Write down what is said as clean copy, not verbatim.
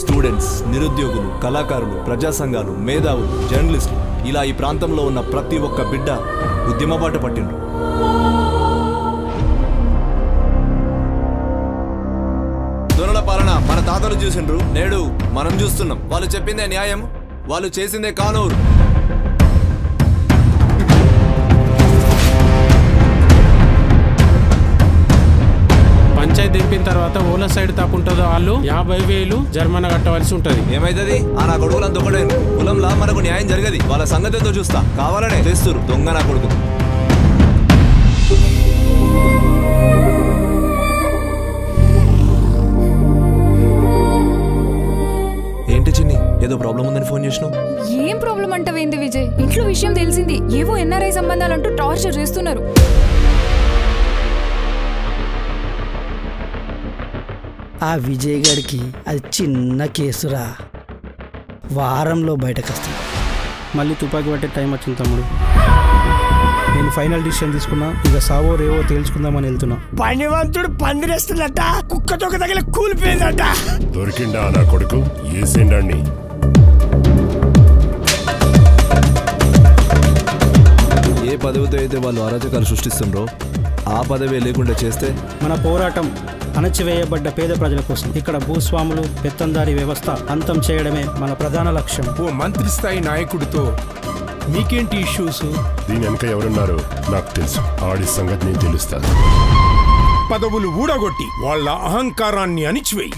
Students, నిరుద్యోగులు, కళాకారులు, ప్రజా సంఘాలు, మేధావులు, జర్నలిస్టులు ఇలా ఈ ప్రాంతంలో ఉన్న ప్రతి ఒక్క బిడ్డ ఉద్యమ బాట పట్టిండ్రు. దొరల పాలన మన తాతలు చూసిండ్రు, నేడు మనం చూస్తున్నాం. వాళ్ళు చెప్పిందే న్యాయం, వాళ్ళు చేసిందే కానూరు. పంచాయతీ దింపిన తర్వాత ఓలా సైడ్ తప్పుంటుందో వాళ్ళు 50,000 జరిమానా కట్టవలసి ఉంటది. ఏమైతుంది? ఆ నా కొడుకులంతా ఒకటే కులంలా మనకు న్యాయం జరగది. వాళ్ళ సంగతితో చూస్తా, కావాలనే చేస్తురు దొంగ నా కొడుకు. ఏంటి చిన్ని, ఏదో ప్రాబ్లం ఉందని ఫోన్ చేసినావు? ఏం ప్రాబ్లం అంటావేంది విజయ్? ఇంట్లో విషయం తెలిసింది, ఏవో ఎన్ఆర్ఐ సంబంధాలంటూ టార్చర్ చేస్తున్నారు. ఆ విజయ్ గారికి అది చిన్న కేసురా, వారంలో బయటకు వస్తుంది. మళ్ళీ తుపాకీ పట్టే టైం వచ్చింది తమ్ముడు. నేను ఫైనల్ డిసిషన్ తీసుకున్నా, ఇక సావో రేవో తేల్చుకుందామని వెళ్తున్నా. పనివంతుడు పందిరేస్తున్నట్ట, కుక్కతో తగిలి కూలిపోయిందట. దొరికిండా నా కొడుకు? ఏసేండండి. ఏ పదవితో అయితే వాళ్ళు అరాచకాలు సృష్టిస్తుండ్రో ఆ పదవి లేకుండా చేస్తే మన పోరాటం అణచివేయబడ్డ పేద ప్రజల కోసం, ఇక్కడ భూస్వాములు పెత్తందారీ వ్యవస్థ అంతం చేయడమే మన ప్రధాన లక్ష్యం. ఓ మంత్రి స్థాయి నాయకుడితో మీకేంటి ఇష్యూస్? దీని వెనక ఎవరున్నారో నాకు తెలుసు, ఆడి సంగతి నేను తెలుస్తాను. పదవులు ఊడగొట్టి వాళ్ళ అహంకారాన్ని అణిచివేయి.